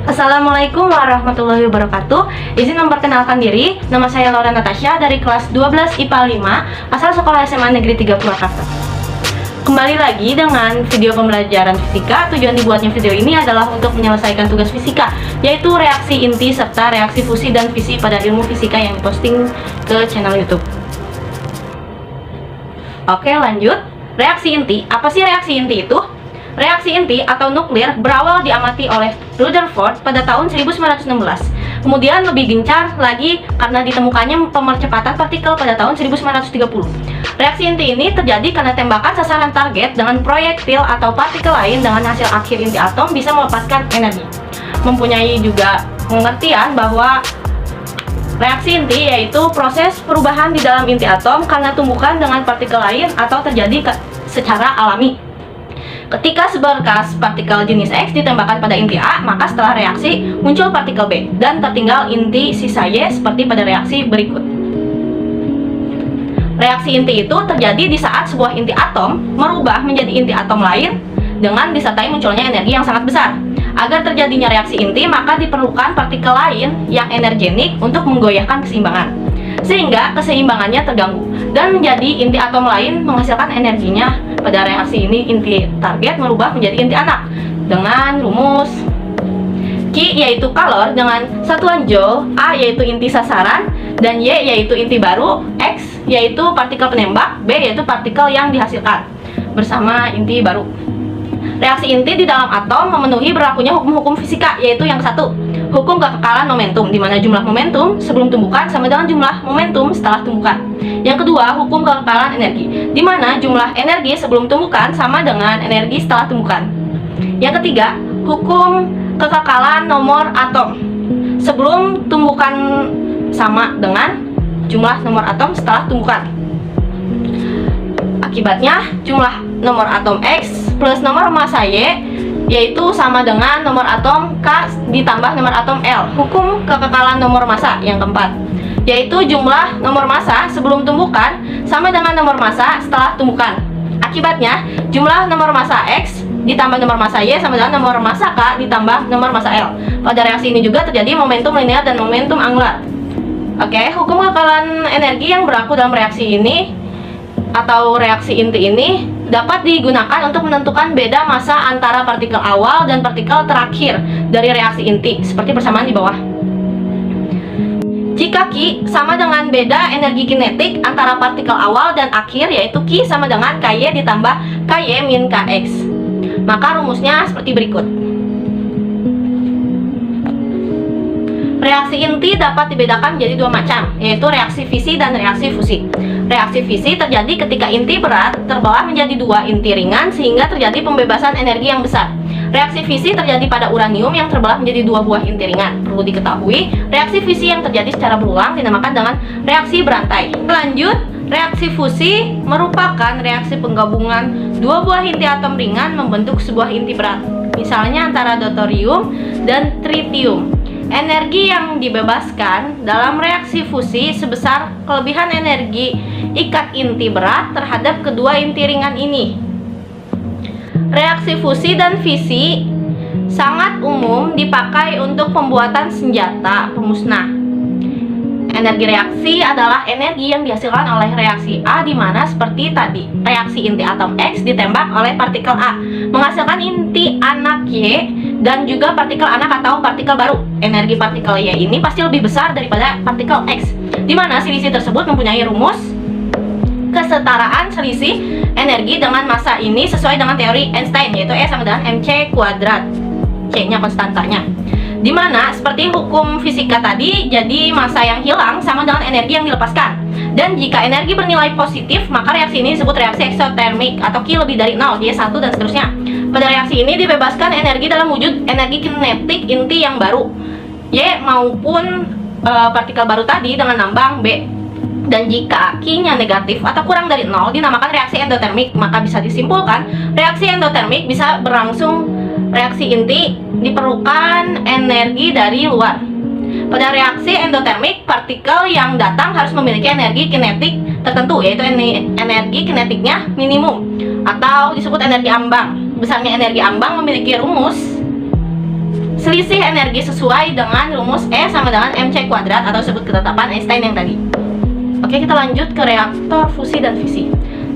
Assalamualaikum warahmatullahi wabarakatuh. Izin memperkenalkan diri, nama saya Laura Natasha dari kelas 12 IPA 5 asal Sekolah SMA Negeri 3 Purwakarta. Kembali lagi dengan video pembelajaran fisika. Tujuan dibuatnya video ini adalah untuk menyelesaikan tugas fisika, yaitu reaksi inti serta reaksi fusi dan fisi pada ilmu fisika yang diposting ke channel YouTube. Oke, lanjut. Reaksi inti. Apa sih reaksi inti itu? Reaksi inti atau nuklir berawal diamati oleh Rutherford pada tahun 1916. Kemudian lebih gencar lagi karena ditemukannya pemercepatan partikel pada tahun 1930. Reaksi inti ini terjadi karena tembakan sasaran target dengan proyektil atau partikel lain dengan hasil akhir inti atom bisa melepaskan energi. Mempunyai juga pengertian bahwa reaksi inti yaitu proses perubahan di dalam inti atom karena tumbukan dengan partikel lain atau terjadi secara alami. Ketika seberkas partikel jenis X ditembakkan pada inti A, maka setelah reaksi muncul partikel B dan tertinggal inti sisa Y seperti pada reaksi berikut. Reaksi inti itu terjadi di saat sebuah inti atom merubah menjadi inti atom lain dengan disertai munculnya energi yang sangat besar. Agar terjadinya reaksi inti, maka diperlukan partikel lain yang energenik untuk menggoyahkan keseimbangan, sehingga keseimbangannya terganggu dan menjadi inti atom lain menghasilkan energinya. Pada reaksi ini, inti target merubah menjadi inti anak dengan rumus Q yaitu kalor dengan satuan joule, A yaitu inti sasaran, dan Y yaitu inti baru, X yaitu partikel penembak, B yaitu partikel yang dihasilkan bersama inti baru. Reaksi inti di dalam atom memenuhi berlakunya hukum-hukum fisika, yaitu yang satu, hukum kekekalan momentum, di mana jumlah momentum sebelum tumbukan sama dengan jumlah momentum setelah tumbukan. Yang kedua, hukum kekekalan energi, di mana jumlah energi sebelum tumbukan sama dengan energi setelah tumbukan. Yang ketiga, hukum kekekalan nomor atom, sebelum tumbukan sama dengan jumlah nomor atom setelah tumbukan. Akibatnya, jumlah nomor atom X plus nomor massa Y yaitu sama dengan nomor atom K ditambah nomor atom L. Hukum kekekalan nomor massa yang keempat, yaitu jumlah nomor massa sebelum tumbukan sama dengan nomor massa setelah tumbukan. Akibatnya, jumlah nomor massa X ditambah nomor massa Y sama dengan nomor massa K ditambah nomor massa L. Pada reaksi ini juga terjadi momentum linear dan momentum angular. Oke, hukum kekekalan energi yang berlaku dalam reaksi ini atau reaksi inti ini dapat digunakan untuk menentukan beda massa antara partikel awal dan partikel terakhir dari reaksi inti, seperti persamaan di bawah. Jika Q sama dengan beda energi kinetik antara partikel awal dan akhir, yaitu Q sama dengan KY ditambah KY min KX, maka rumusnya seperti berikut. Reaksi inti dapat dibedakan menjadi dua macam, yaitu reaksi fisi dan reaksi fusi. Reaksi fisi terjadi ketika inti berat terbelah menjadi dua inti ringan sehingga terjadi pembebasan energi yang besar. Reaksi fisi terjadi pada uranium yang terbelah menjadi dua buah inti ringan. Perlu diketahui, reaksi fisi yang terjadi secara berulang dinamakan dengan reaksi berantai. Lanjut, reaksi fusi merupakan reaksi penggabungan dua buah inti atom ringan membentuk sebuah inti berat, misalnya antara deuterium dan tritium. Energi yang dibebaskan dalam reaksi fusi sebesar kelebihan energi ikat inti berat terhadap kedua inti ringan ini. Reaksi fusi dan fisi sangat umum dipakai untuk pembuatan senjata pemusnah. Energi reaksi adalah energi yang dihasilkan oleh reaksi A, di mana seperti tadi, reaksi inti atom X ditembak oleh partikel A menghasilkan inti anak Y dan juga partikel anak atau partikel baru. Energi partikel Y ini pasti lebih besar daripada partikel X, di mana selisih tersebut mempunyai rumus kesetaraan selisih energi dengan massa ini sesuai dengan teori Einstein, yaitu E sama dengan mc kuadrat, C nya konstantanya, di mana seperti hukum fisika tadi, jadi massa yang hilang sama dengan energi yang dilepaskan. Dan jika energi bernilai positif, maka reaksi ini disebut reaksi eksotermik atau Q lebih dari 0, Y1 dan seterusnya. Pada reaksi ini dibebaskan energi dalam wujud energi kinetik inti yang baru, Y maupun partikel baru tadi dengan lambang B. Dan jika Q-nya negatif atau kurang dari 0, dinamakan reaksi endotermik. Maka bisa disimpulkan, reaksi endotermik bisa berlangsung reaksi inti diperlukan energi dari luar. Pada reaksi endotermik, partikel yang datang harus memiliki energi kinetik tertentu, yaitu energi kinetiknya minimum atau disebut energi ambang. besarnya energi ambang memiliki rumus selisih energi sesuai dengan rumus E sama dengan mc kuadrat atau sebut ketetapan Einstein yang tadi. Oke, kita lanjut ke reaktor fusi dan fisi.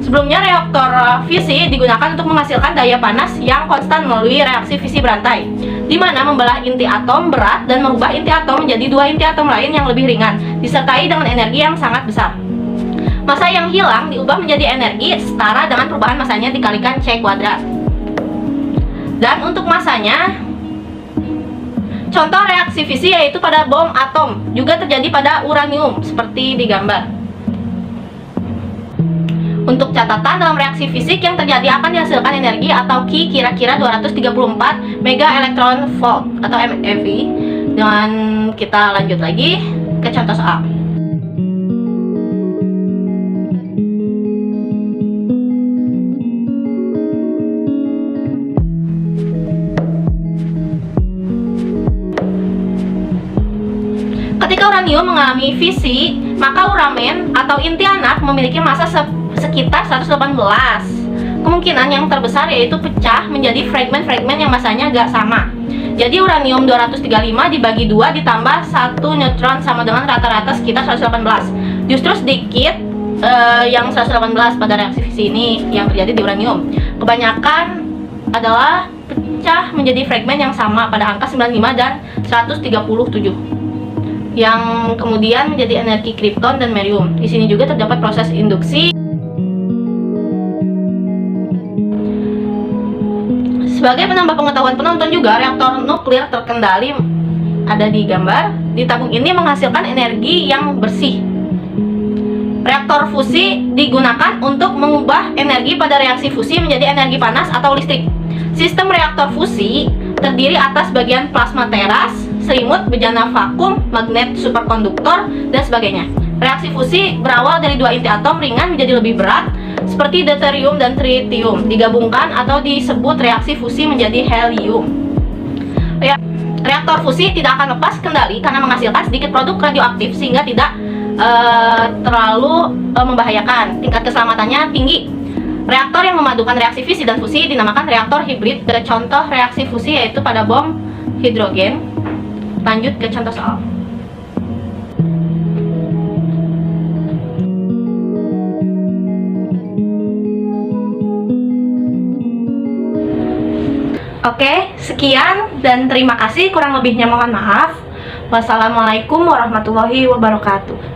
Sebelumnya reaktor fisi digunakan untuk menghasilkan daya panas yang konstan melalui reaksi fisi berantai, di mana membelah inti atom berat dan merubah inti atom menjadi dua inti atom lain yang lebih ringan, disertai dengan energi yang sangat besar. Massa yang hilang diubah menjadi energi setara dengan perubahan massanya dikalikan C kuadrat. Dan untuk massanya, contoh reaksi fisi yaitu pada bom atom, juga terjadi pada uranium seperti di gambar. Untuk catatan, dalam reaksi fisik yang terjadi akan dihasilkan energi atau Q kira-kira 234 mega elektron volt atau MeV. Dan kita lanjut lagi ke contoh soal. Ketika uranium mengalami fisi, maka uramen atau inti anak memiliki massa sekitar 118. Kemungkinan yang terbesar yaitu pecah menjadi fragmen-fragmen yang massanya agak sama. Jadi uranium 235 dibagi 2 ditambah 1 neutron sama dengan rata-rata sekitar 118. Justru sedikit yang 118 pada reaksi fisi ini yang terjadi di uranium. Kebanyakan adalah pecah menjadi fragmen yang sama pada angka 95 dan 137. Yang kemudian menjadi energi kripton dan barium. Di sini juga terdapat proses induksi. Sebagai penambah pengetahuan penonton juga, reaktor nuklir terkendali ada di gambar. Di tabung ini menghasilkan energi yang bersih. Reaktor fusi digunakan untuk mengubah energi pada reaksi fusi menjadi energi panas atau listrik. Sistem reaktor fusi terdiri atas bagian plasma teras, selimut, bejana vakum, magnet superkonduktor, dan sebagainya. Reaksi fusi berawal dari dua inti atom ringan menjadi lebih berat, seperti deuterium dan tritium, digabungkan atau disebut reaksi fusi menjadi helium. Reaktor fusi tidak akan lepas kendali karena menghasilkan sedikit produk radioaktif sehingga tidak terlalu membahayakan. Tingkat keselamatannya tinggi. Reaktor yang memadukan reaksi fisi dan fusi dinamakan reaktor hibrid. Contoh reaksi fusi yaitu pada bom hidrogen. Lanjut ke contoh soal. Oke, sekian dan terima kasih. Kurang lebihnya mohon maaf. Wassalamualaikum warahmatullahi wabarakatuh.